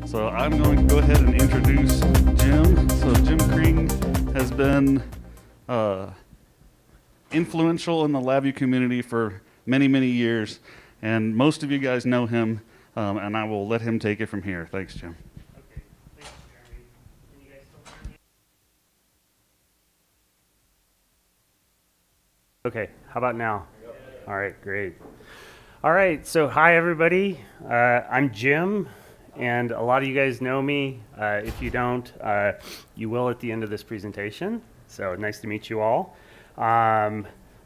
So I'm going to go ahead and introduce Jim. So Jim Kring has been influential in the Labview community for many, many years, and most of you guys know him, and I will let him take it from here. Thanks, Jim. Okay, thanks, Jeremy. Can you guys still hear me? Okay, how about now? All right, great. All right, so hi everybody. I'm Jim, and a lot of you guys know me. If you don't, you will at the end of this presentation. So nice to meet you all.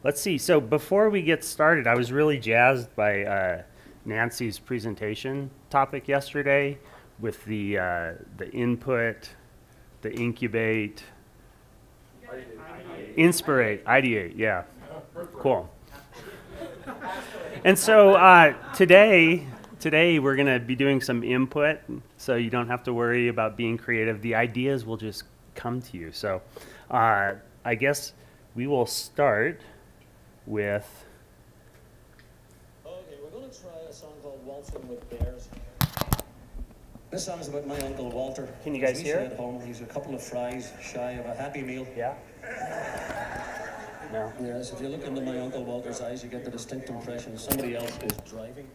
Let's see, so before we get started, I was really jazzed by Nancy's presentation topic yesterday with the input, the incubate, inspirate, ideate, yeah, cool. And so today we're going to be doing some input, so you don't have to worry about being creative. The ideas will just come to you. So I guess we will start with... Okay, we're going to try a song called Waltzing with Bears. This song is about my Uncle Walter. Can you guys hear it? At home, he's a couple of fries shy of a Happy Meal. Yeah? No. Yes, if you look into my Uncle Walter's eyes, you get the distinct impression somebody else is driving.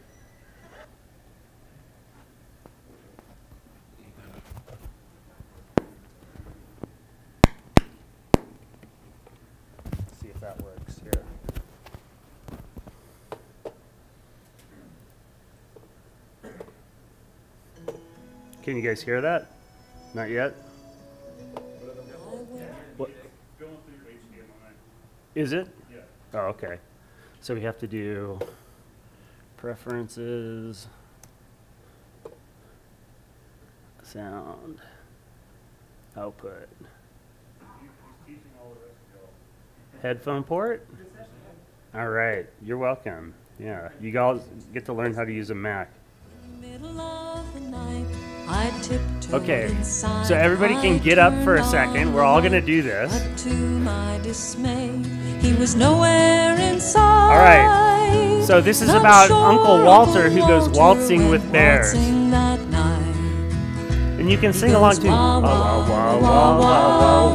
Let's see if that works here. Can you guys hear that? Not yet? What? Is it? Yeah. Oh, okay. So we have to do preferences, sound, output. Headphone port? All right. You're welcome. Yeah. You guys get to learn how to use a Mac. Okay, so everybody can get up for a second. We're all going to do this. To my dismay, he was nowhere inside. All right, so this is about Uncle Walter who goes waltzing with bears. And you can sing along too.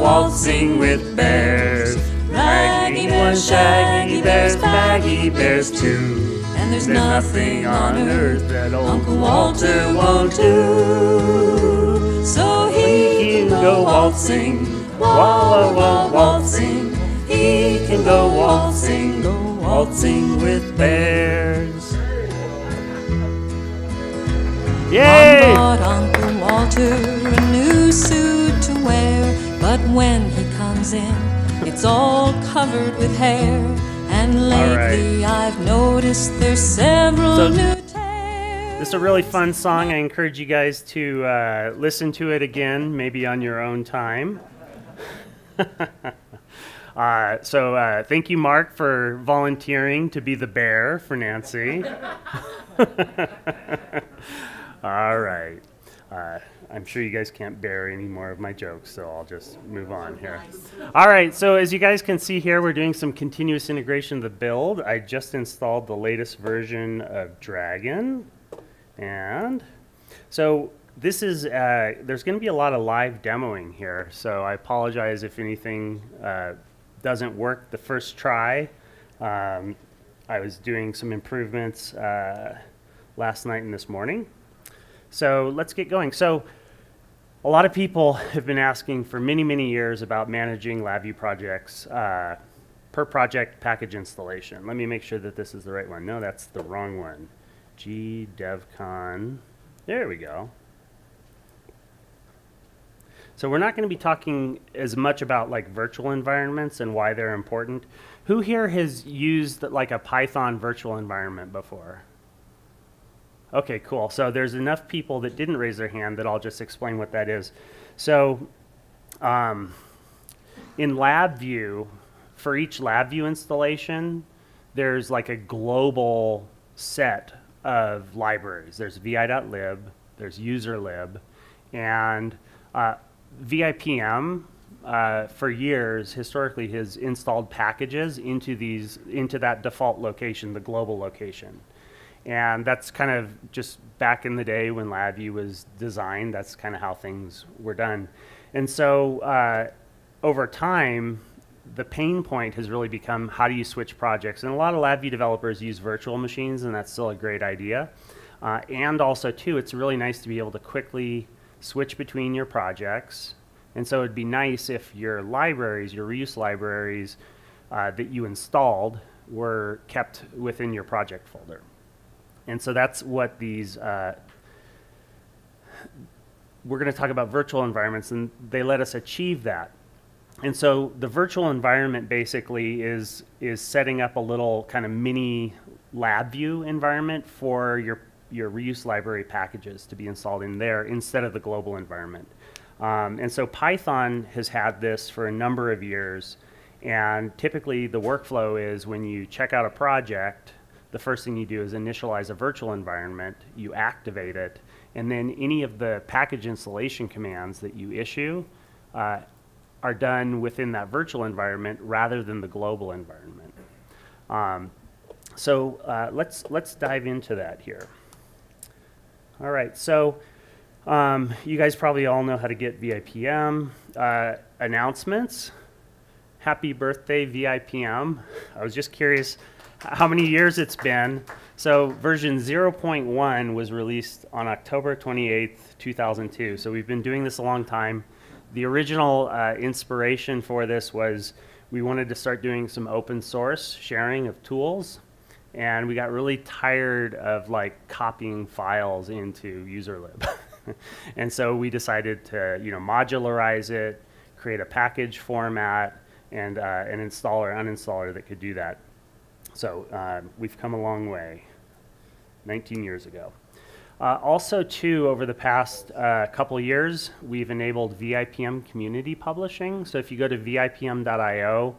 Waltzing with bears. Raggy one, shaggy bears, baggy bears too. And there's nothing on earth that Uncle Walter won't do. So he can go waltzing, waltzing. He can go waltzing with bears. Yay! Mom bought Uncle Walter a new suit to wear, but when he comes in, it's all covered with hair. And lately I've noticed there's several new tears. This is a really fun song. I encourage you guys to listen to it again, maybe on your own time. So thank you, Mark, for volunteering to be the bear for Nancy. All right. I'm sure you guys can't bear any more of my jokes, so I'll just move on here. All right, so as you guys can see here, we're doing some continuous integration of the build. I just installed the latest version of Dragon. And so this is, there's going to be a lot of live demoing here, so I apologize if anything doesn't work the first try. I was doing some improvements last night and this morning. So let's get going. So a lot of people have been asking for many, many years about managing Labview projects per project package installation. Let me make sure that this is the right one. No, that's the wrong one. GDevCon. There we go. So we're not going to be talking as much about like virtual environments and why they're important. Who here has used like a Python virtual environment before? Okay, cool. So there's enough people that didn't raise their hand that I'll just explain what that is. So in Labview, for each Labview installation, there's like a global set of libraries. There's vi.lib, there's userlib, and Vipm for years historically has installed packages into that default location, the global location. And that's kind of just back in the day when Labview was designed, that's kind of how things were done. And so over time, the pain point has really become how do you switch projects? And a lot of Labview developers use virtual machines, and that's still a great idea. And also, too, it's really nice to be able to quickly switch between your projects. And so it'd be nice if your libraries, your reuse libraries that you installed were kept within your project folder. And so that's what these, we're going to talk about virtual environments, and they let us achieve that. And so the virtual environment basically is setting up a little kind of mini Labview environment for your reuse library packages to be installed in there instead of the global environment. And so Python has had this for a number of years, and typically the workflow is when you check out a project, the first thing you do is initialize a virtual environment, you activate it, and then any of the package installation commands that you issue are done within that virtual environment rather than the global environment. So let's dive into that here. All right, so you guys probably all know how to get Vipm. Announcements. Happy birthday, Vipm. I was just curious how many years it's been. So version 0.1 was released on October 28th, 2002. So we've been doing this a long time. The original inspiration for this was we wanted to start doing some open source sharing of tools. And we got really tired of like copying files into userlib. And so we decided to modularize it, create a package format, and an installer, uninstaller that could do that. So we've come a long way, 19 years ago. Also, too, over the past couple years, we've enabled Vipm community publishing. So if you go to vipm.io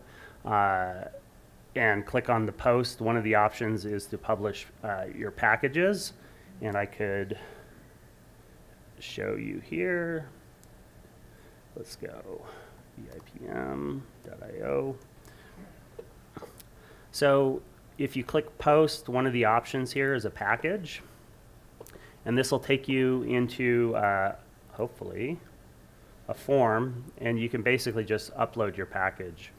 and click on the post, one of the options is to publish your packages. And I could show you here. Let's go, vipm.io. So if you click post, one of the options here is a package. And this will take you into, hopefully, a form, and you can basically just upload your package.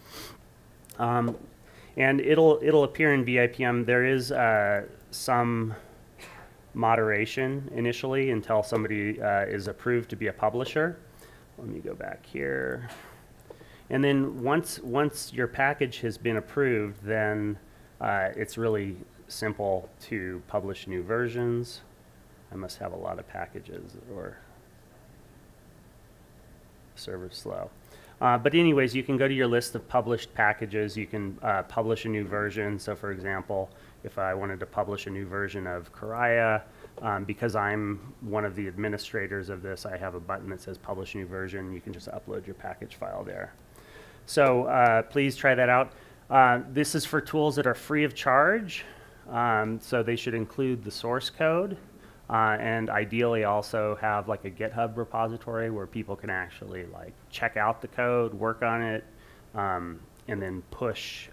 And it'll appear in Vipm. There is some moderation initially until somebody is approved to be a publisher. Let me go back here. And then once your package has been approved, then it's really simple to publish new versions. I must have a lot of packages or server's slow. But anyways, you can go to your list of published packages. You can publish a new version. So for example, if I wanted to publish a new version of Karaya, because I'm one of the administrators of this, I have a button that says publish new version. You can just upload your package file there. So please try that out. This is for tools that are free of charge. So they should include the source code. And ideally also have like a GitHub repository where people can actually like check out the code, work on it, and then push,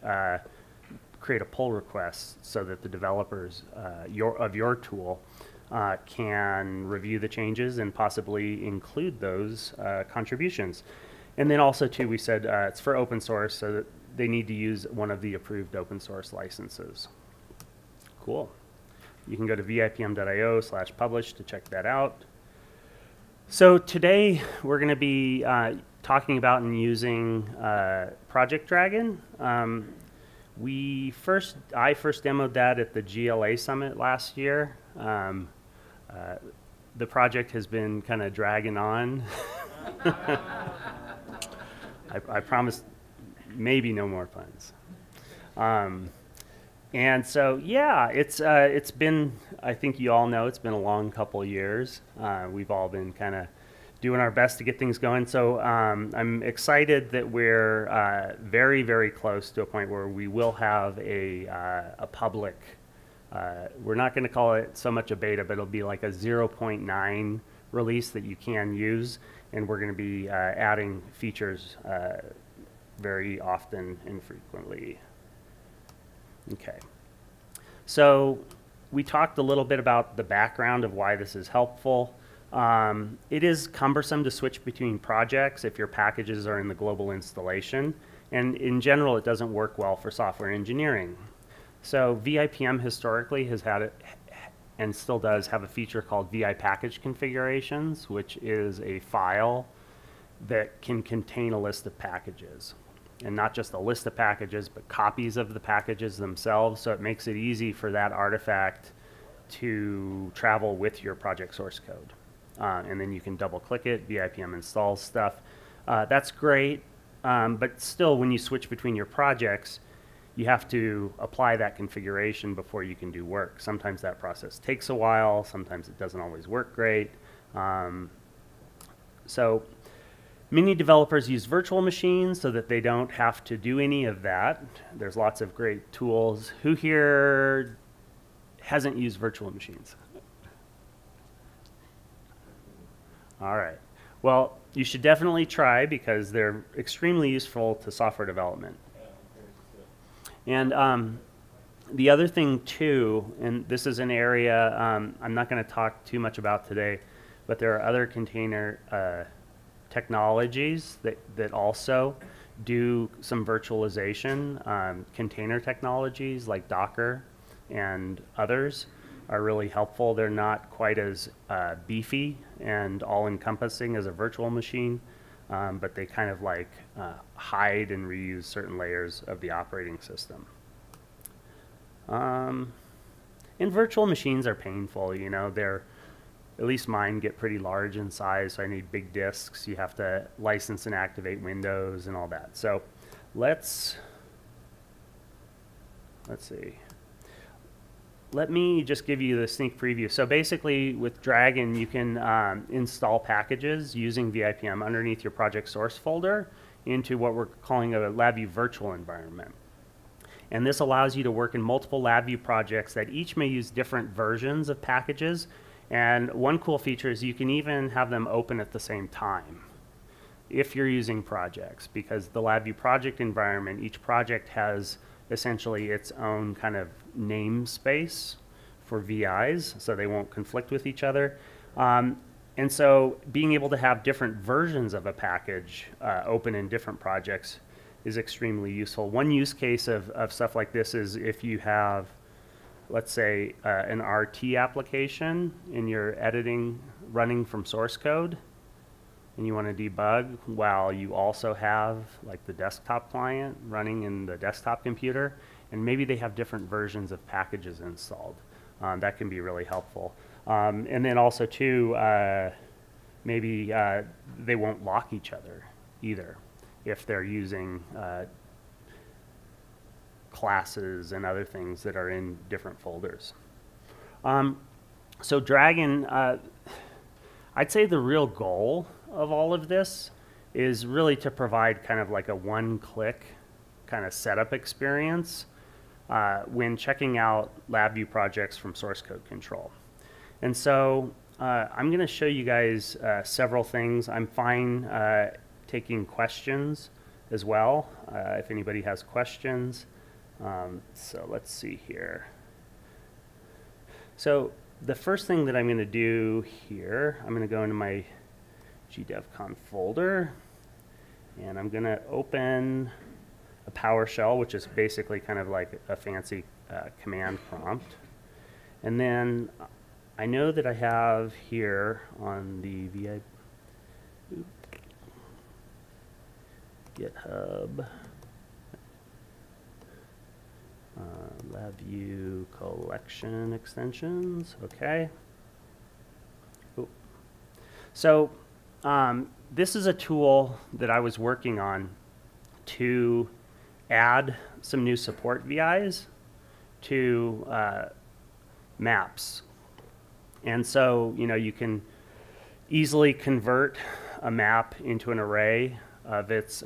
create a pull request so that the developers of your tool can review the changes and possibly include those contributions. And then also too, we said it's for open source, so that they need to use one of the approved open source licenses. Cool. You can go to vipm.io/publish to check that out. So today we're going to be talking about and using Project Dragon. I first demoed that at the GLA Summit last year. The project has been kind of dragging on. I promise maybe no more puns. And so, yeah, it's been, I think you all know, it's been a long couple of years. We've all been kind of doing our best to get things going. So I'm excited that we're very, very close to a point where we will have a public, we're not going to call it so much a beta, but it'll be like a 0.9 release that you can use. And we're going to be adding features very often and frequently. Okay, so we talked a little bit about the background of why this is helpful. It is cumbersome to switch between projects if your packages are in the global installation. And in general, it doesn't work well for software engineering. So Vipm historically has had it, and still does have a feature called VI package configurations, which is a file that can contain a list of packages. And not just a list of packages, but copies of the packages themselves. So it makes it easy for that artifact to travel with your project source code. And then you can double click it, Vipm installs stuff. That's great, but still when you switch between your projects, you have to apply that configuration before you can do work. Sometimes that process takes a while, sometimes it doesn't always work great. So many developers use virtual machines so that they don't have to do any of that. There's lots of great tools. Who here hasn't used virtual machines? All right. Well, you should definitely try because they're extremely useful to software development. And the other thing too, and this is an area I'm not going to talk too much about today, but there are other container technologies that also do some virtualization. Container technologies like Docker and others are really helpful. They're not quite as beefy and all-encompassing as a virtual machine, but they kind of like hide and reuse certain layers of the operating system. And virtual machines are painful, you know, at least mine get pretty large in size, so I need big disks. You have to license and activate Windows and all that. So let's see. Let me just give you the sneak preview. So basically with Dragon, you can install packages using Vipm underneath your project source folder into what we're calling a Labview virtual environment. And this allows you to work in multiple Labview projects that each may use different versions of packages. And one cool feature is you can even have them open at the same time if you're using projects, because the Labview project environment, each project has essentially its own kind of namespace for VIs, so they won't conflict with each other. And so being able to have different versions of a package open in different projects is extremely useful. One use case of stuff like this is if you have, let's say, an RT application and you're editing running from source code, and you want to debug while you also have like the desktop client running in the desktop computer, and maybe they have different versions of packages installed. That can be really helpful. And then also too, maybe they won't lock each other either if they're using classes and other things that are in different folders. So Dragon, I'd say the real goal of all of this is really to provide kind of like a one-click kind of setup experience when checking out Labview projects from source code control. And so I'm going to show you guys several things. I'm fine taking questions as well if anybody has questions. So let's see here. So the first thing that I'm going to do here, I'm going to go into my GDevCon folder, and I'm going to open a PowerShell, which is basically kind of like a fancy command prompt. And then I know that I have here on the GitHub Labview collection extensions. Okay. Ooh. So this is a tool that I was working on to add some new support VIs to maps. And so, you know, you can easily convert a map into an array of its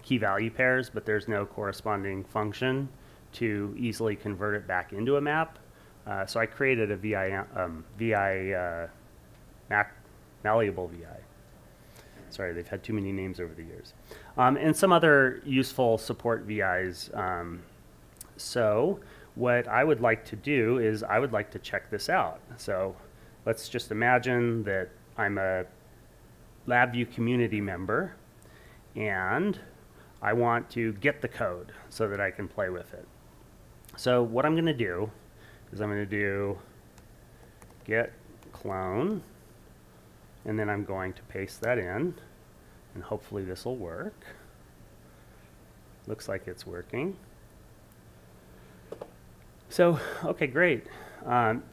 key value pairs, but there's no corresponding function to easily convert it back into a map. So I created a malleable VI. Sorry, they've had too many names over the years. And some other useful support VIs. So what I would like to do is I would like to check this out. So let's just imagine that I'm a Labview community member, and I want to get the code so that I can play with it. So what I'm going to do is I'm going to do git clone, and then I'm going to paste that in, and hopefully this will work. Looks like it's working. So, okay, great.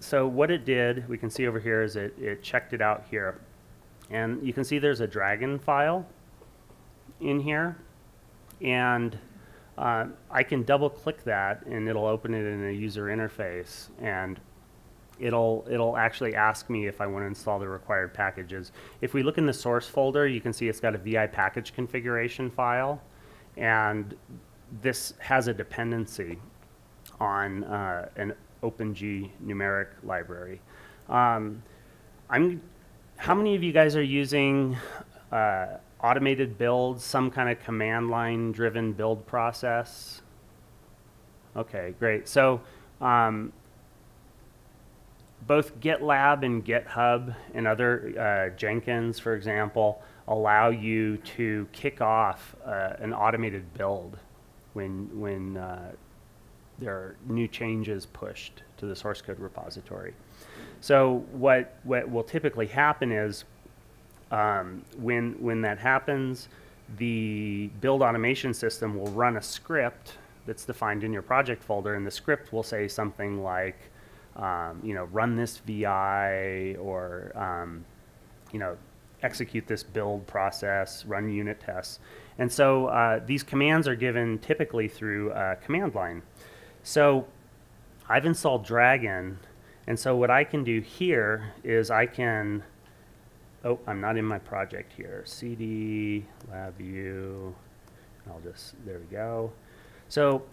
So what it did, we can see over here, is it checked it out here. And you can see there's a Dragon file in here. And I can double click that and it'll open it in a user interface. And it'll actually ask me if I want to install the required packages. If we look in the source folder, you can see it's got a VI package configuration file. And this has a dependency on an OpenG numeric library. How many of you guys are using automated builds, some kind of command line driven build process? Okay, great. So both GitLab and GitHub and other Jenkins, for example, allow you to kick off an automated build when there are new changes pushed to the source code repository. So what will typically happen is when that happens, the build automation system will run a script that's defined in your project folder, and the script will say something like, run this VI, or execute this build process, run unit tests. And so these commands are given typically through command line. So I've installed Dragon, and so what I can do here is I can, oh, I'm not in my project here, cd Labview, I'll just, there we go. So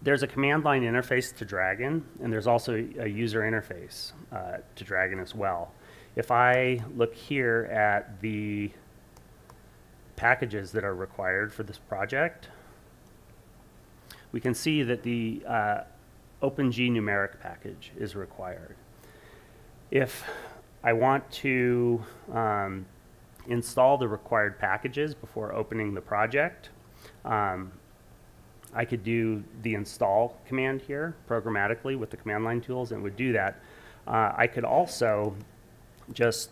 there's a command line interface to Dragon, and there's also a user interface to Dragon as well. If I look here at the packages that are required for this project, we can see that the OpenG numeric package is required. If I want to install the required packages before opening the project, I could do the install command here programmatically with the command line tools, and it would do that. I could also just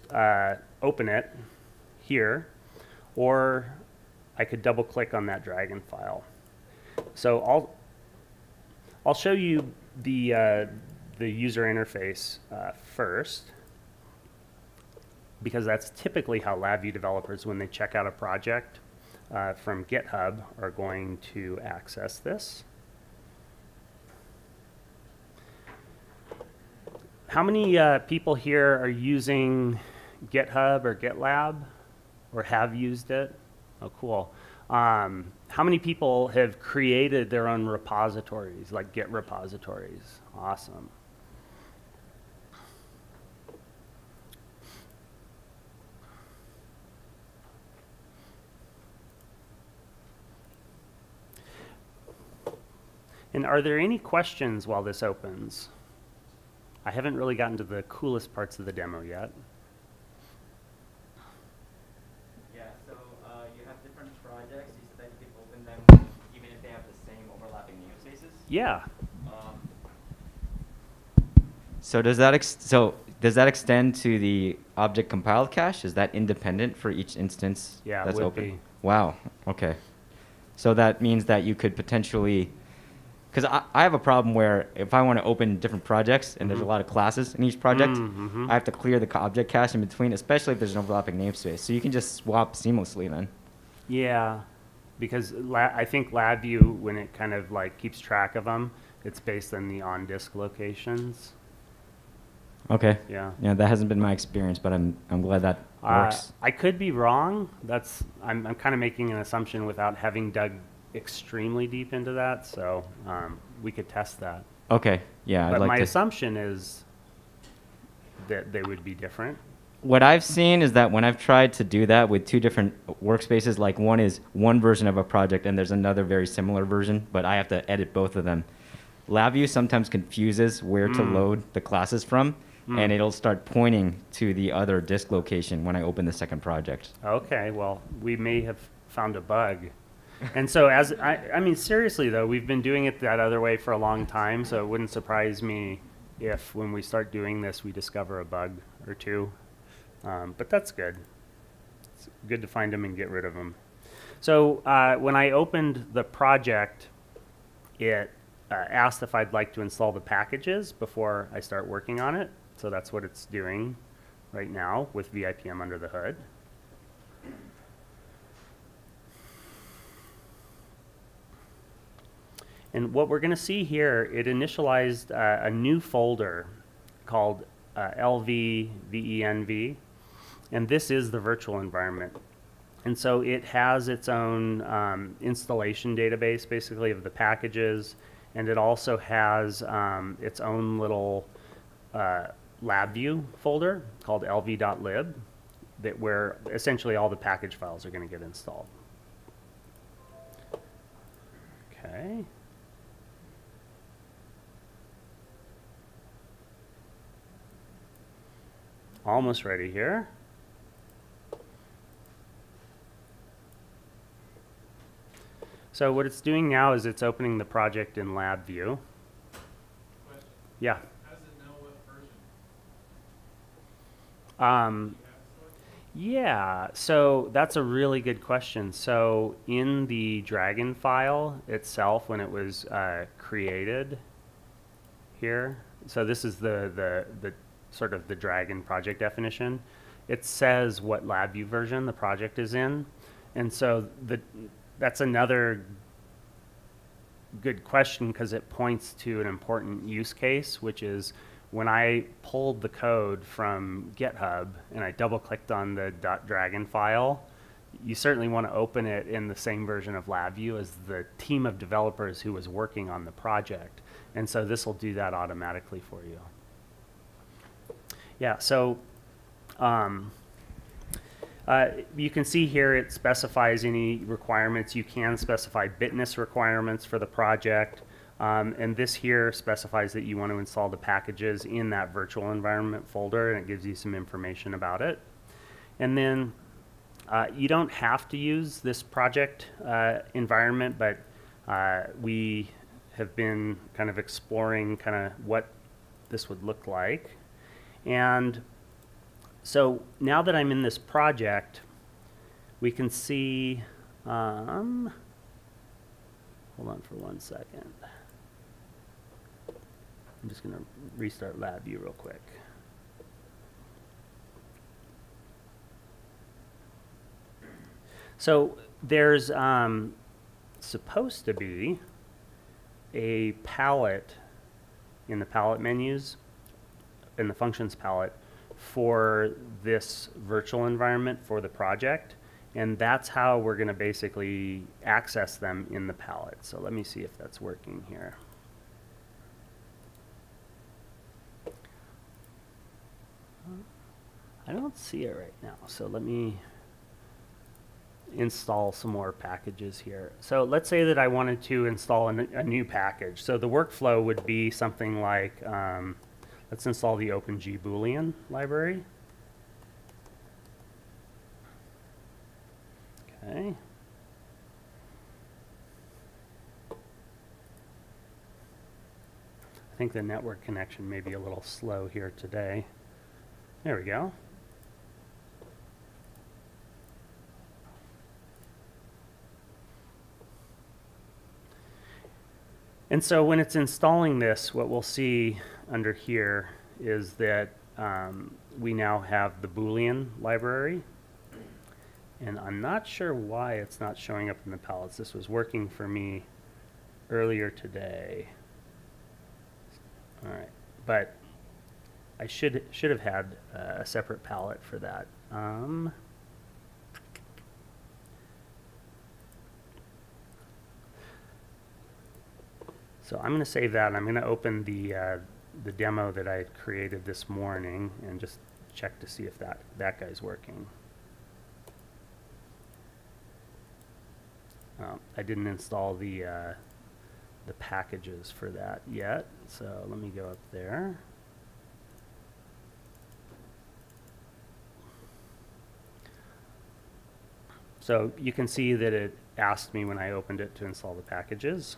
open it here, or I could double click on that Dragon file. So I'll show you the user interface first, because that's typically how Labview developers, when they check out a project from GitHub, are going to access this. How many people here are using GitHub or GitLab, or have used it? Oh, cool. How many people have created their own repositories, like Git repositories? Awesome. And are there any questions while this opens? I haven't really gotten to the coolest parts of the demo yet. Yeah, so you have different projects. You said that you can open them even if they have the same overlapping namespaces? Yeah. So does that extend to the object compiled cache? Is that independent for each instance Yeah, that's it would open? be. Wow. Okay. So that means that you could potentially, because I have a problem where if I want to open different projects and there's a lot of classes in each project, I have to clear the object cache in between, especially if there's an overlapping namespace. So you can just swap seamlessly then. Yeah, because I think Labview, when it kind of like keeps track of them, it's based on the on-disk locations. Okay. Yeah. Yeah, that hasn't been my experience, but I'm glad that works. I could be wrong. I'm kind of making an assumption without having dug extremely deep into that, so we could test that. Okay. Yeah, But I'd like my to. assumption is that they would be different. What I've seen is that when I've tried to do that with two different workspaces, like one is one version of a project and there's another very similar version, but I have to edit both of them. Labview sometimes confuses where to load the classes from, and it'll start pointing to the other disk location when I open the second project. Okay, well, we may have found a bug. And so I mean, seriously though, we've been doing it that other way for a long time, so it wouldn't surprise me if when we start doing this, we discover a bug or two. But that's good. It's good to find them and get rid of them. So when I opened the project, it asked if I'd like to install the packages before I start working on it. So that's what it's doing right now with Vipm under the hood. And what we're going to see here, it initialized a new folder called LVVENV, and this is the virtual environment. And so it has its own installation database, basically, of the packages, and it also has its own little Labview folder called lv.lib, where essentially all the package files are going to get installed. Okay. Almost ready here. So what it's doing now is it's opening the project in Labview. Question. Yeah. How does it know what version? Yeah, so that's a really good question. So in the Dragon file itself, when it was created here, so this is the sort of the Dragon project definition. It says what Labview version the project is in, and so that's another good question because it points to an important use case, which is when I pulled the code from GitHub and I double-clicked on the .dragon file, you certainly want to open it in the same version of Labview as the team of developers who was working on the project. And so this will do that automatically for you. Yeah, so you can see here it specifies any requirements. You can specify bitness requirements for the project. And this here specifies that you want to install the packages in that virtual environment folder, and it gives you some information about it. And then you don't have to use this project environment, but we have been kind of exploring kind of what this would look like. And so now that I'm in this project, we can see, hold on for 1 second. I'm just going to restart Labview real quick. So there's supposed to be a palette in the palette menus, in the functions palette, for this virtual environment for the project. And that's how we're going to basically access them in the palette. So let me see if that's working here. I don't see it right now, so let me install some more packages here. So let's say that I wanted to install a new package. So the workflow would be something like, let's install the OpenG Boolean library. Okay. I think the network connection may be a little slow here today. There we go. And so when it's installing this, what we'll see under here is that we now have the Boolean library. And I'm not sure why it's not showing up in the palettes. This was working for me earlier today. All right, but I should have had a separate palette for that. So I'm going to save that, and I'm going to open the demo that I created this morning and just check to see if that guy's working. I didn't install the the packages for that yet. So let me go up there. So you can see that it asked me when I opened it to install the packages.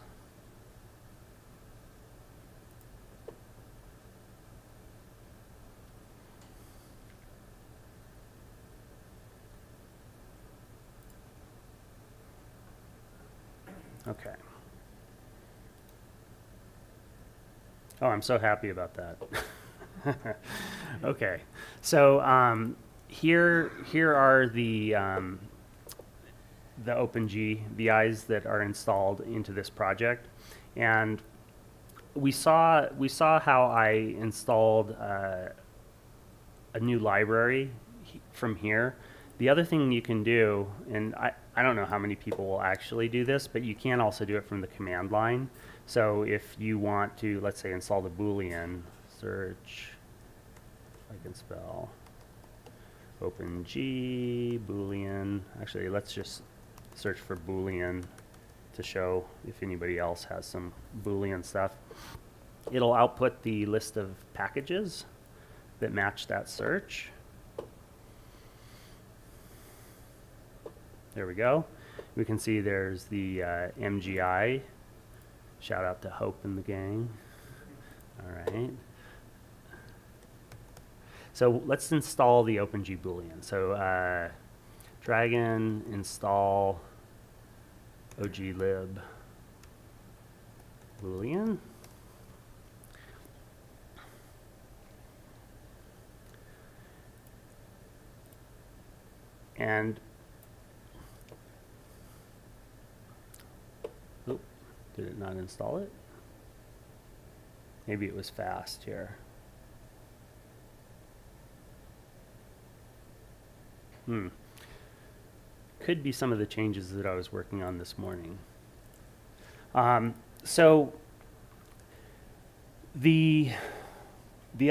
Okay. Oh, I'm so happy about that. Okay, so here are the OpenG VIs that are installed into this project, and we saw how I installed a new library from here. The other thing you can do, and I don't know how many people will actually do this, but you can also do it from the command line. So if you want to, let's say, install the Boolean, search, I can spell OpenG, Boolean. Actually, let's just search for Boolean to show if anybody else has some Boolean stuff. It'll output the list of packages that match that search. There we go. We can see there's the MGI. Shout out to Hope and the gang. All right. So let's install the OpenG Boolean. So Dragon install oglib Boolean. And did it not install it? Maybe it was fast here. Could be some of the changes that I was working on this morning. So the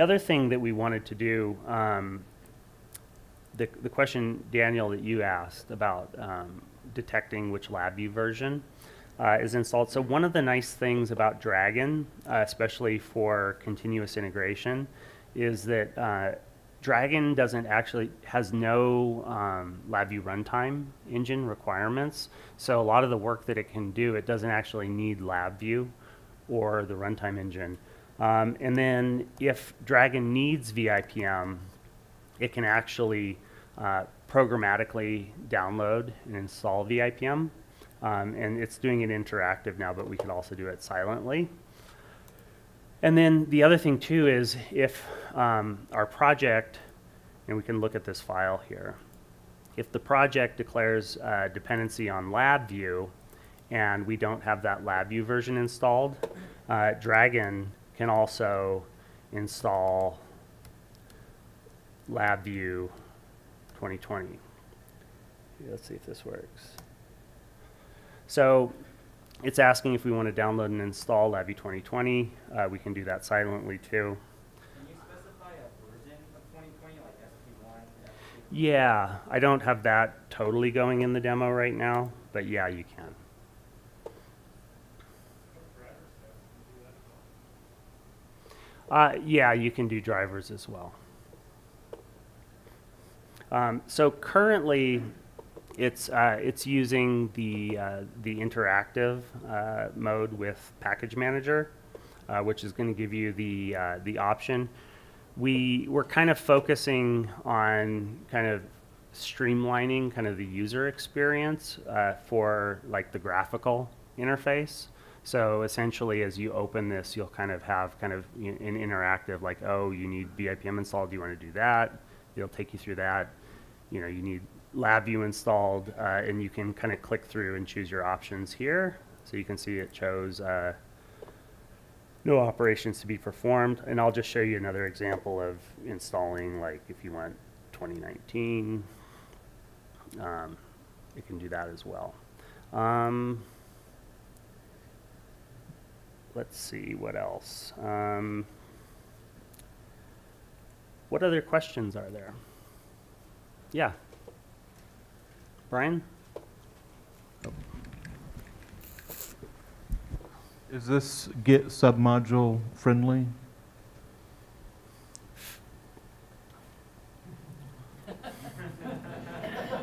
other thing that we wanted to do, the question, Daniel, that you asked about detecting which Labview version is installed. So one of the nice things about Dragon, especially for continuous integration, is that Dragon has no Labview runtime engine requirements. So a lot of the work that it can do, it doesn't actually need Labview or the runtime engine. And then if Dragon needs Vipm, it can actually programmatically download and install Vipm. And it's doing it interactive now, but we could also do it silently. And then the other thing too is if our project, and we can look at this file here, if the project declares dependency on Labview and we don't have that Labview version installed, Dragon can also install Labview 2020. Let's see if this works. So it's asking if we want to download and install Labview 2020. We can do that silently too. Can you specify a version of 2020, like SP1? Yeah, I don't have that totally going in the demo right now, but yeah, you can. Yeah, you can do drivers as well. So currently, it's using the interactive mode with Package Manager, which is going to give you the option. We're kind of focusing on kind of streamlining kind of the user experience for like the graphical interface. So essentially, as you open this, you'll kind of have kind of an interactive, like, oh, you need Vipm installed. Do you want to do that? It'll take you through that. You know, you need Labview installed, and you can kind of click through and choose your options here. So you can see it chose no operations to be performed. And I'll just show you another example of installing, like if you want 2019, you can do that as well. Let's see, what else? What other questions are there? Yeah. Brian? Is this Git submodule friendly?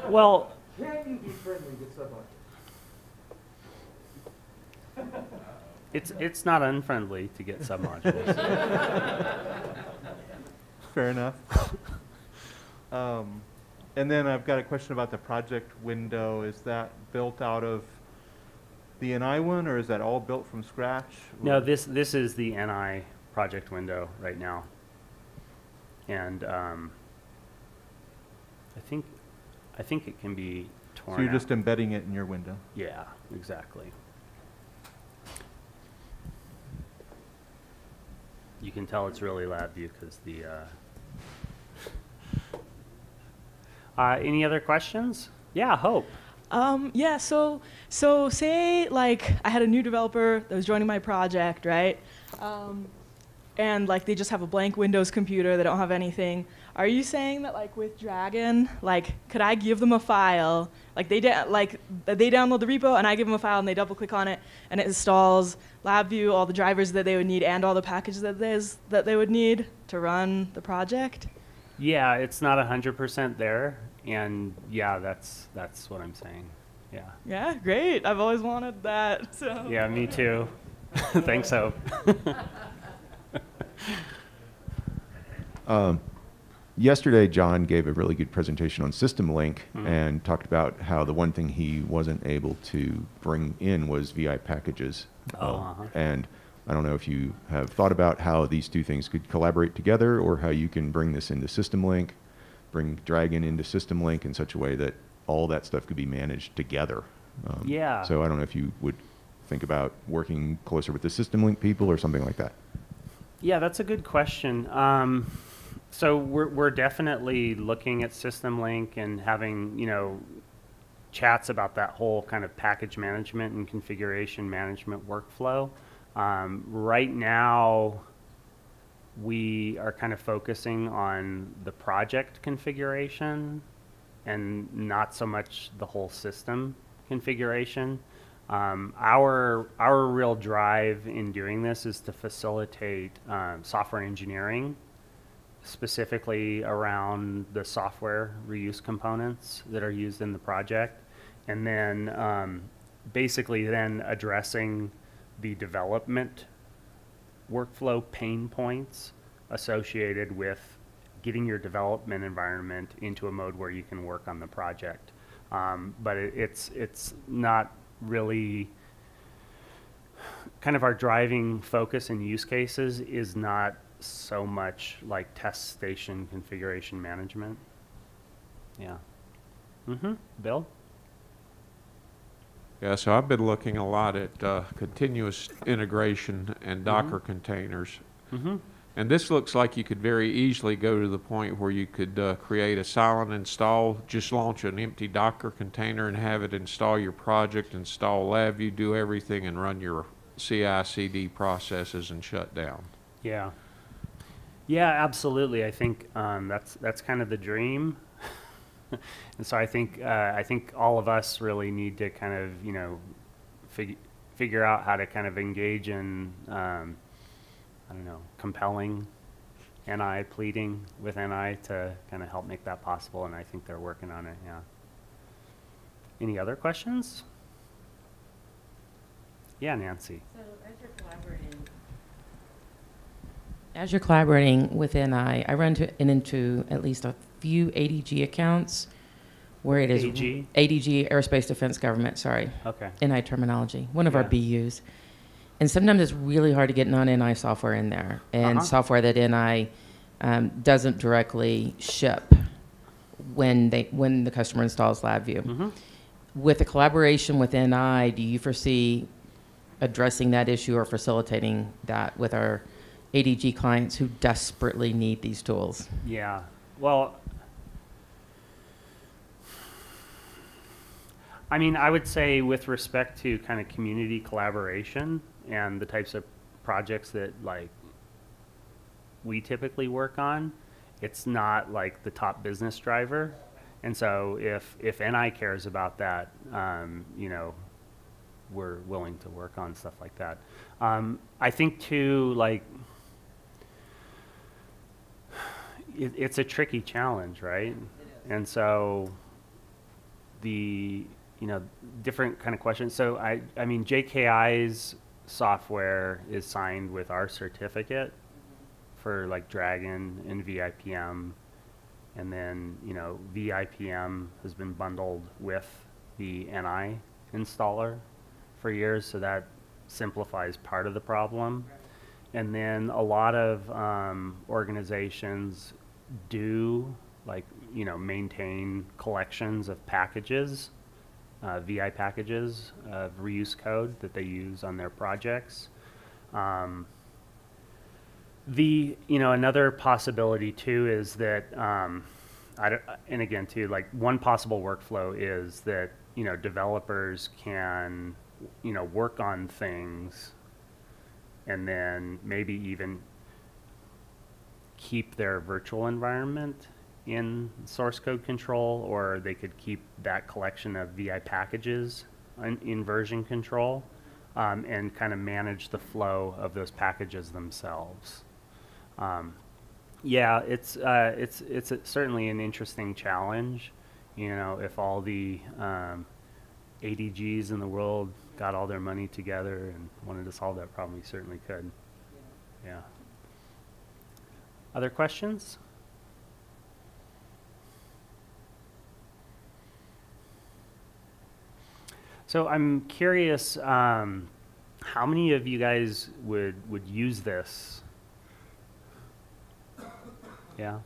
Well, Can you be friendly with submodules? it's not unfriendly to get submodules. Fair enough. And then I've got a question about the project window. Is that built out of the NI one, or is that all built from scratch? No, this is the NI project window right now, and I think it can be torn. So you're out. just embedding it in your window. Yeah, exactly. You can tell it's really Labview because the. Any other questions? Yeah, Hope. Yeah, so say like I had a new developer that was joining my project, right? And like they just have a blank Windows computer, they don't have anything. Are you saying that like with Dragon, like could I give them a file, like they download the repo and I give them a file and they double click on it and it installs Labview, all the drivers that they would need and all the packages that they would need to run the project? Yeah, it's not 100% there, and yeah, that's what I'm saying. Yeah. Yeah, great. I've always wanted that. So. Yeah, me too. Thanks, Hope. Yesterday, John gave a really good presentation on System Link and talked about how the one thing he wasn't able to bring in was VI packages. And I don't know if you have thought about how these two things could collaborate together, or how you can bring this into System Link, bring Dragon into System Link in such a way that all that stuff could be managed together. Yeah. So I don't know if you would think about working closer with the System Link people or something like that. Yeah, that's a good question. So we're definitely looking at System Link and having, chats about that whole kind of package management and configuration management workflow. Right now, we are kind of focusing on the project configuration and not so much the whole system configuration. Our real drive in doing this is to facilitate software engineering, specifically around the software reuse components that are used in the project, and then basically then addressing the development workflow pain points associated with getting your development environment into a mode where you can work on the project. But it's not really kind of our driving focus and use cases is not so much like test station configuration management. Yeah. Bill? Yeah, so I've been looking a lot at continuous integration and Docker containers. And this looks like you could very easily go to the point where you could create a silent install, just launch an empty Docker container and have it install your project, install Labview, do everything, and run your CI/CD processes and shut down. Yeah. Yeah, absolutely. I think that's kind of the dream. And so I think all of us really need to kind of figure out how to kind of engage in I don't know, compelling NI, pleading with NI to kind of help make that possible, and I think they're working on it. Yeah. Any other questions? Yeah, Nancy. So as you're collaborating with NI, I run into at least a few ADG accounts where it is ADG, Aerospace Defense Government, sorry. Okay. NI terminology, one of our BUs. And sometimes it's really hard to get non-NI software in there, and software that NI doesn't directly ship when the customer installs Labview. With the collaboration with NI, do you foresee addressing that issue or facilitating that with our ADG clients who desperately need these tools? Yeah. Well, I mean, I would say with respect to kind of community collaboration and the types of projects that like we typically work on, it's not like the top business driver. And so if NI cares about that, we're willing to work on stuff like that. I think too, like, it's a tricky challenge, right? And so the, different kind of questions. So I mean, JKI's software is signed with our certificate for like Dragon and Vipm. And then, Vipm has been bundled with the NI installer for years, so that simplifies part of the problem. And then a lot of organizations do, like, maintain collections of packages, VI packages of reuse code that they use on their projects. Another possibility too is that, and again too, like one possible workflow is that, developers can, work on things and then maybe even keep their virtual environment in source code control, or they could keep that collection of VI packages in version control, and kind of manage the flow of those packages themselves. Yeah, it's certainly an interesting challenge. If all the ADGs in the world got all their money together and wanted to solve that problem, we certainly could. Yeah. Other questions? So I'm curious, how many of you guys would use this? Yeah.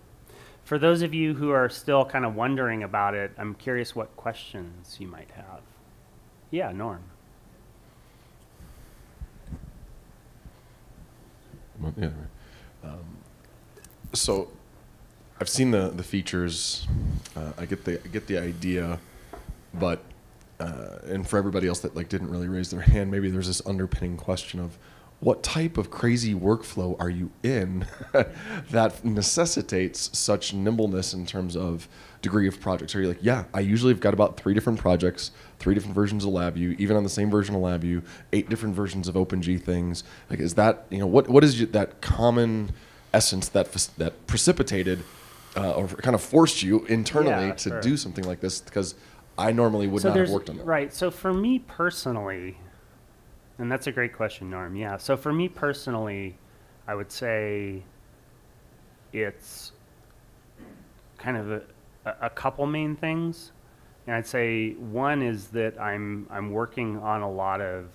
For those of you who are still kind of wondering about it, I'm curious what questions you might have. Yeah, Norm. Yeah. So I've seen the features. I get the idea, but and for everybody else that like didn't really raise their hand, maybe there's this underpinning question of what type of crazy workflow are you in that necessitates such nimbleness in terms of degree of projects? Are you like, yeah, I usually have got about 3 different projects, 3 different versions of Labview, even on the same version of Labview, 8 different versions of OpenG things. Like, is that, what is that common essence that precipitated or kind of forced you internally to do something like this? Because I normally would not have worked on that. Right. So for me personally, and that's a great question, Norm. Yeah. So for me personally, I would say it's kind of a couple main things. And I'd say one is that I'm working on a lot of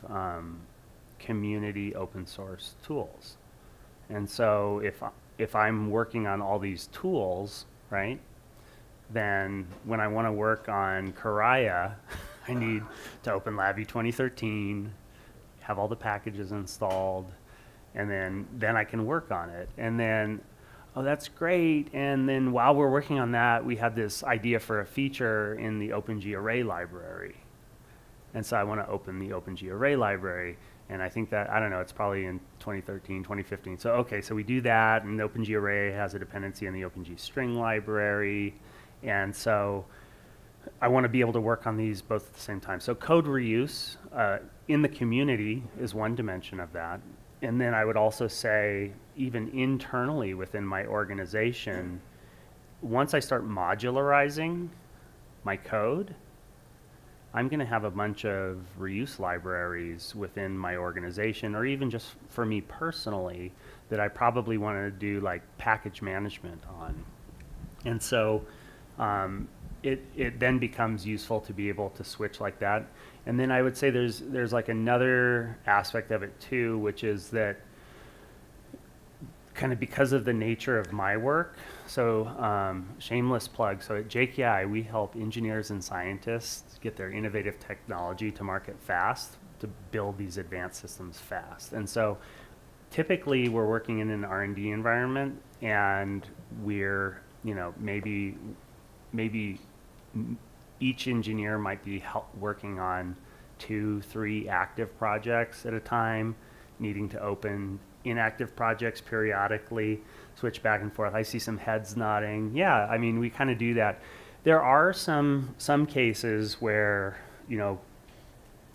community open source tools. And so if I'm working on all these tools, right, then when I want to work on Karaya, I need to open Labview 2013, have all the packages installed, and then I can work on it. And then, oh, that's great. And then while we're working on that, we had this idea for a feature in the OpenG Array library. And so I want to open the OpenG Array library. And I think that, I don't know, it's probably in 2013, 2015. So, okay, so we do that, and the OpenG Array has a dependency in the OpenG string library. And so I want to be able to work on these both at the same time. So code reuse in the community is one dimension of that. And then I would also say, even internally within my organization, once I start modularizing my code, I'm going to have a bunch of reuse libraries within my organization, or even just for me personally, that I probably want to do like package management on. And so it then becomes useful to be able to switch like that. And then I would say there's like another aspect of it too, which is that kind of because of the nature of my work, so shameless plug, so at JKI we help engineers and scientists get their innovative technology to market fast, to build these advanced systems fast. And so typically we're working in an R&D environment, and we're, maybe each engineer might be working on 2-3 active projects at a time, needing to open inactive projects periodically, switch back and forth. I see some heads nodding. Yeah, I mean, we kind of do that. There are some cases where,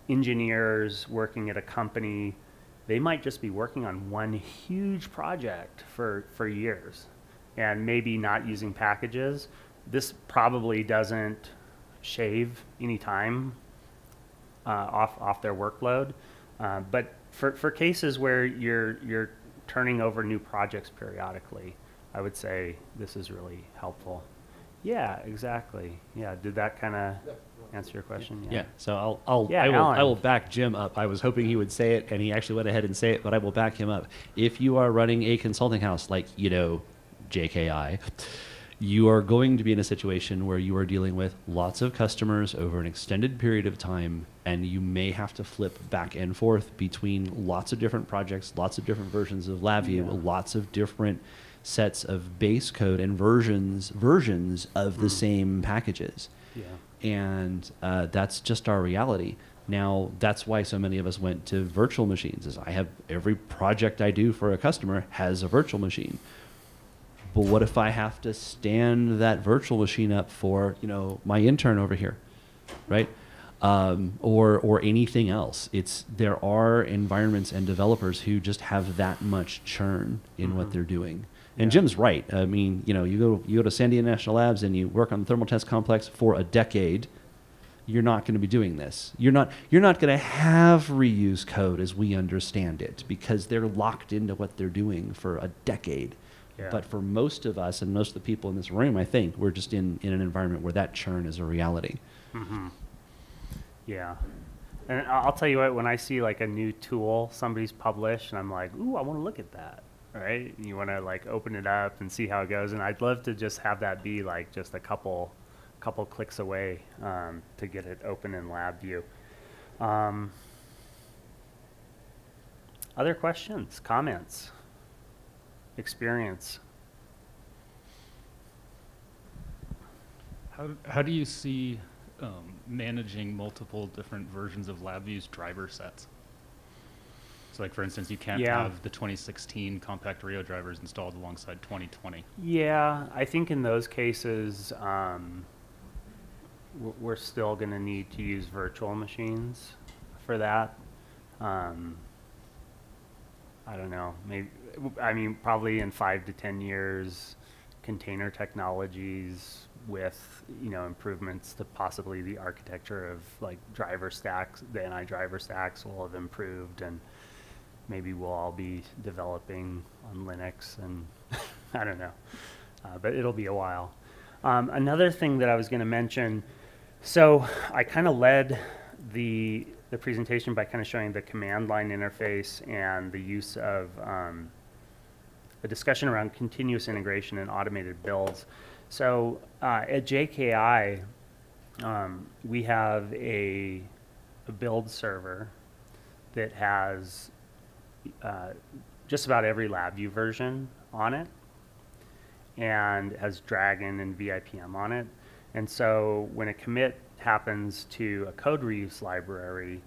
engineers working at a company, they might just be working on one huge project for years and maybe not using packages. This probably doesn't shave any time off their workload. But for cases where you're turning over new projects periodically, I would say this is really helpful. Yeah, exactly. Yeah, did that kind of answer your question? Yeah. So Yeah, I will back Jim up. I was hoping he would say it, and he actually went ahead and say it, but I will back him up. If you are running a consulting house like, JKI, you are going to be in a situation where you are dealing with lots of customers over an extended period of time, and you may have to flip back and forth between lots of different projects, lots of different versions of Labview, lots of different sets of base code and versions of the same packages. Yeah. And that's just our reality. Now, that's why so many of us went to virtual machines. Is I have every project I do for a customer has a virtual machine. But what if I have to stand that virtual machine up for, my intern over here, right? Or anything else. There are environments and developers who just have that much churn in what they're doing. And Jim's right. I mean, you go to Sandia National Labs and you work on the thermal test complex for a decade. You're not going to be doing this. You're not going to have reuse code as we understand it because they're locked into what they're doing for a decade. Yeah. But for most of us and most of the people in this room, I think we're just in an environment where that churn is a reality. Mm-hmm. Yeah. And I'll tell you what, when I see like a new tool somebody's published and I'm like, ooh, I want to look at that, right? And you want to like open it up and see how it goes. And I'd love to just have that be like just a couple clicks away to get it open in Labview. Other questions, comments, experience? How do you see managing multiple different versions of Labview's driver sets? So like, for instance, you can't have the 2016 compact Rio drivers installed alongside 2020. Yeah, I think in those cases, we're still going to need to use virtual machines for that. I don't know. Probably in 5 to 10 years, container technologies with improvements to possibly the architecture of like driver stacks, the NI driver stacks will have improved, and maybe we'll all be developing on Linux, and I don't know, but it'll be a while. Another thing that I was going to mention, so I kind of led the presentation by kind of showing the command line interface and the use of a discussion around continuous integration and automated builds. So at JKI, we have a build server that has just about every Labview version on it and has Dragon and Vipm on it. And so when a commit happens to a code reuse library,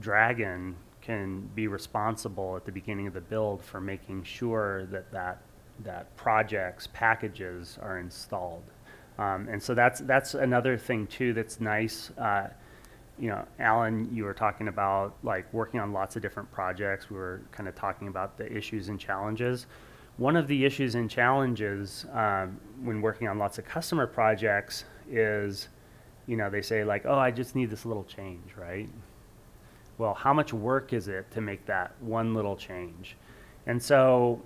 Dragon can be responsible at the beginning of the build for making sure that project's packages are installed. And so that's another thing too that's nice. Alan, you were talking about like working on lots of different projects. We were kind of talking about the issues and challenges. One of the issues and challenges when working on lots of customer projects is, they say like, oh, I just need this little change, right? Well, how much work is it to make that one little change? And so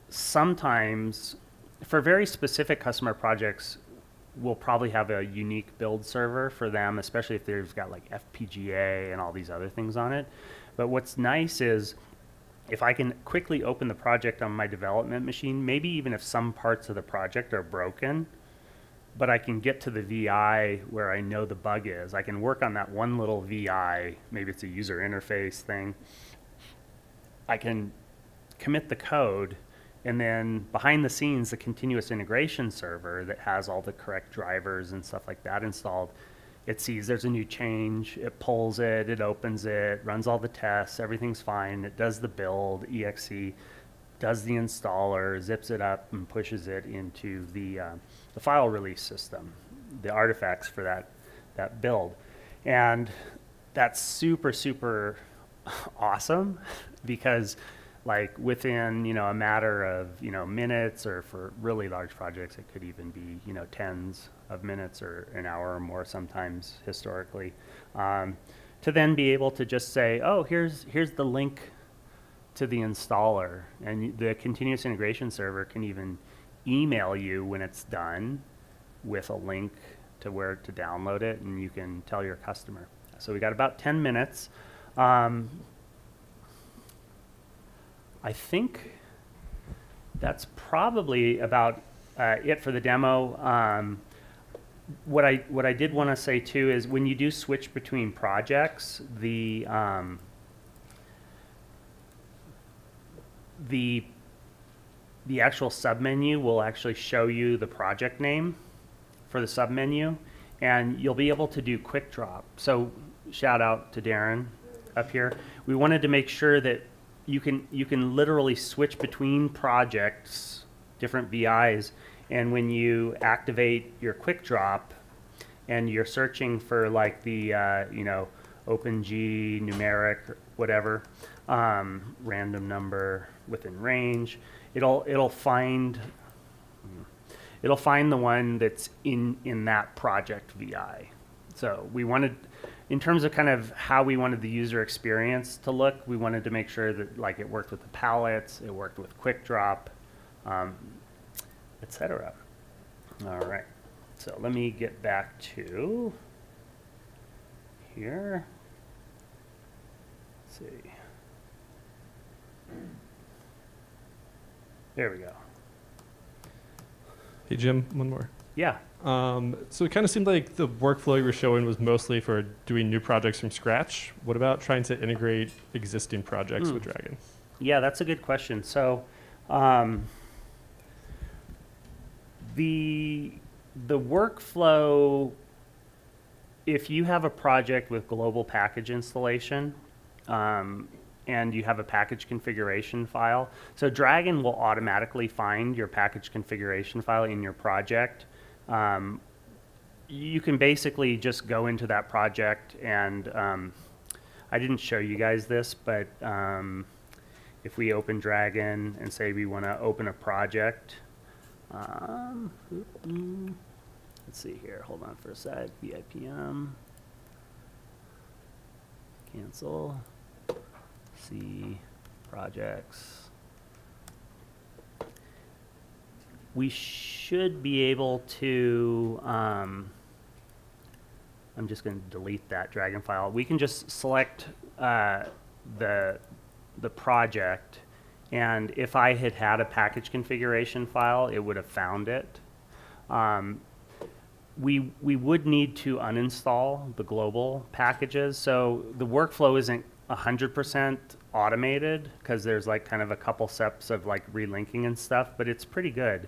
sometimes for very specific customer projects, we'll probably have a unique build server for them, especially if they've got like FPGA and all these other things on it. But what's nice is if I can quickly open the project on my development machine, maybe even if some parts of the project are broken, but I can get to the VI where I know the bug is. I can work on that one little VI, maybe it's a user interface thing. I can commit the code, and then behind the scenes, the continuous integration server that has all the correct drivers and stuff like that installed, it sees there's a new change, it pulls it, it opens it, runs all the tests, everything's fine, it does the build, exe, does the installer, zips it up and pushes it into the file release system, the artifacts for that build. And that's super, super awesome because like within, a matter of, minutes, or for really large projects, it could even be, tens of minutes or an hour or more sometimes historically, to then be able to just say, oh, here's the link to the installer, and the continuous integration server can even email you when it's done with a link to where to download it, and you can tell your customer. So we got about 10 minutes. I think that's probably about it for the demo. What I did want to say too is when you do switch between projects, the actual submenu will actually show you the project name for the submenu, and you'll be able to do quick drop. So shout out to Darren up here. We wanted to make sure that you can literally switch between projects, different VIs, and when you activate your quick drop and you're searching for like the OpenG numeric whatever random number within range, it'll find the one that's in that project VI. So we wanted, in terms of kind of how we wanted the user experience to look, we wanted to make sure that like it worked with the palettes, it worked with quick drop, etc. All right, so let me get back to here. Let's see. There we go. Hey Jim, one more. Yeah. So it kind of seemed like the workflow you were showing was mostly for doing new projects from scratch. What about trying to integrate existing projects with Dragon? Yeah, that's a good question. So the workflow, if you have a project with global package installation, and you have a package configuration file, so Dragon will automatically find your package configuration file in your project. You can basically just go into that project and I didn't show you guys this, but if we open Dragon and say we want to open a project, let's see here, hold on for a sec, Vipm, cancel, see projects. We should be able to, I'm just going to delete that Dragon file. We can just select the project, and if I had a package configuration file, it would have found it. We would need to uninstall the global packages, so the workflow isn't 100% automated because there's like kind of a couple steps of like relinking and stuff, but it's pretty good.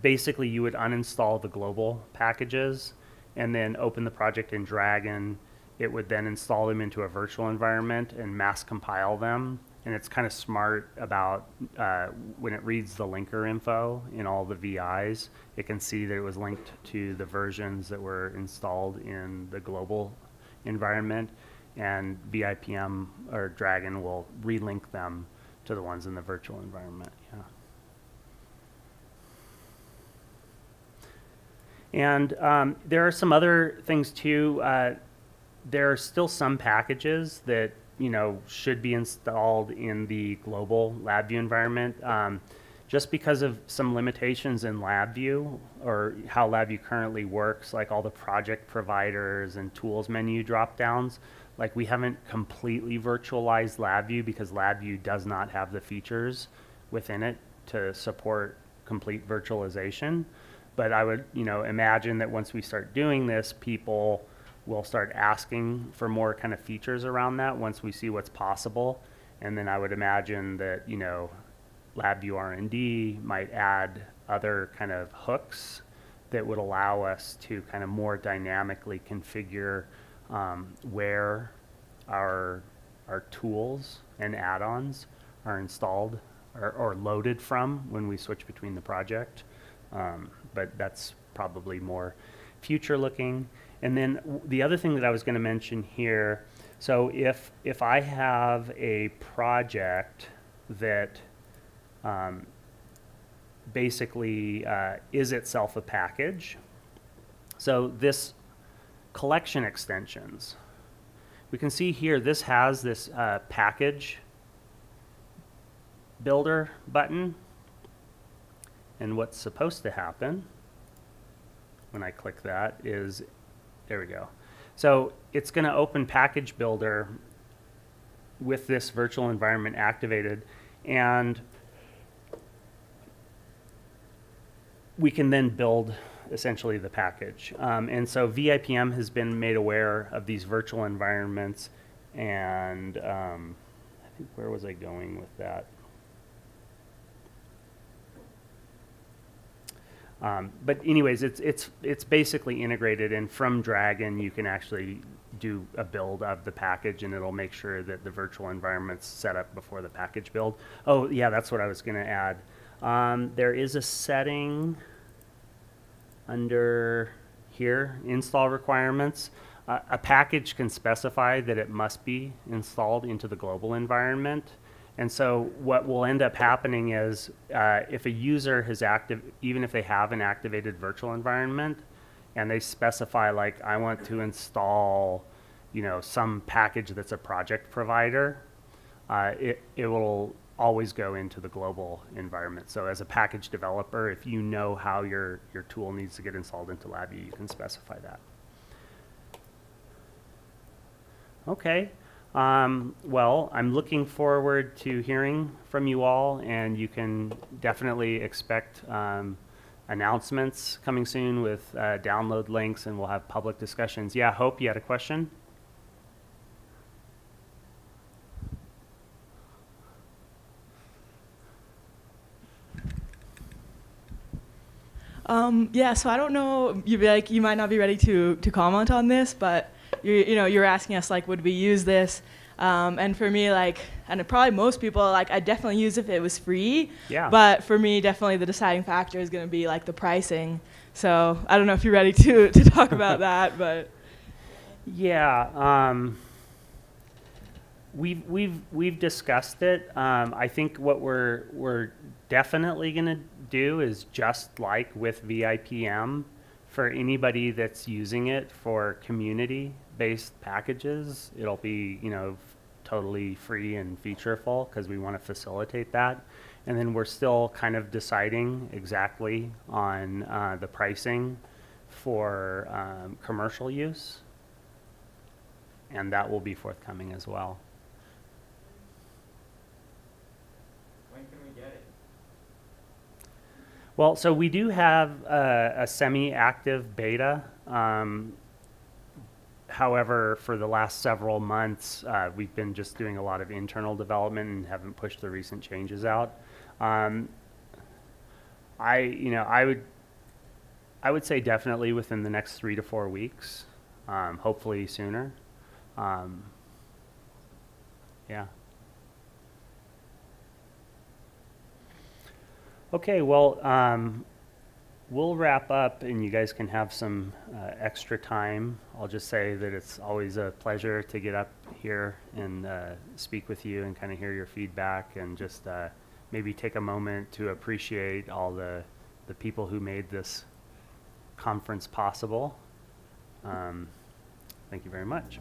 Basically, you would uninstall the global packages and then open the project in Dragon. It would then install them into a virtual environment and mass compile them. And it's kind of smart about when it reads the linker info in all the VIs, it can see that it was linked to the versions that were installed in the global environment, and Vipm or Dragon will relink them to the ones in the virtual environment. Yeah. And there are some other things too. There are still some packages that should be installed in the global Labview environment, just because of some limitations in Labview or how Labview currently works, like all the project providers and tools menu drop-downs. Like we haven't completely virtualized Labview because Labview does not have the features within it to support complete virtualization. But I would, imagine that once we start doing this, people will start asking for more kind of features around that once we see what's possible. And then I would imagine that, Labview R&D might add other kind of hooks that would allow us to kind of more dynamically configure where our tools and add-ons are installed or loaded from when we switch between the project. But that's probably more future looking. And then the other thing that I was going to mention here, so if I have a project that basically is itself a package, so this collection extensions, we can see here this has this package builder button, and what's supposed to happen when I click that is, there we go. So it's going to open package builder with this virtual environment activated, and we can then build essentially the package. And so Vipm has been made aware of these virtual environments, and I think, where was I going with that? But anyways, it's basically integrated, and from Dragon you can actually do a build of the package, and it'll make sure that the virtual environment's set up before the package build. Oh yeah, that's what I was going to add. There is a setting under here, install requirements. A package can specify that it must be installed into the global environment. And so what will end up happening is if a user has even if they have an activated virtual environment and they specify, like, I want to install, you know, some package that's a project provider, it will always go into the global environment. So as a package developer, if you know how your tool needs to get installed into Labview, you can specify that. Okay. Well, I'm looking forward to hearing from you all, and you can definitely expect announcements coming soon with download links, and we'll have public discussions. Yeah, Hope, you had a question? Yeah, so I don't know, you might not be ready to comment on this, but you're asking us, like, would we use this? And for me, like, and probably most people, like, I'd definitely use it if it was free. Yeah. But for me, definitely the deciding factor is going to be, like, the pricing. So I don't know if you're ready to talk about that, but. Yeah. We've discussed it. I think what we're definitely going to do is, just like with Vipm, for anybody that's using it for community-based packages, it'll be, you know, totally free and featureful, because we want to facilitate that. And then we're still kind of deciding exactly on the pricing for commercial use, and that will be forthcoming as well. When can we get it? Well, so we do have a semi-active beta. However, for the last several months, we've been just doing a lot of internal development and haven't pushed the recent changes out. I would say definitely within the next 3 to 4 weeks, hopefully sooner. Yeah. Okay, well, we'll wrap up, and you guys can have some extra time. I'll just say that it's always a pleasure to get up here and speak with you and kind of hear your feedback, and just maybe take a moment to appreciate all the people who made this conference possible. Thank you very much.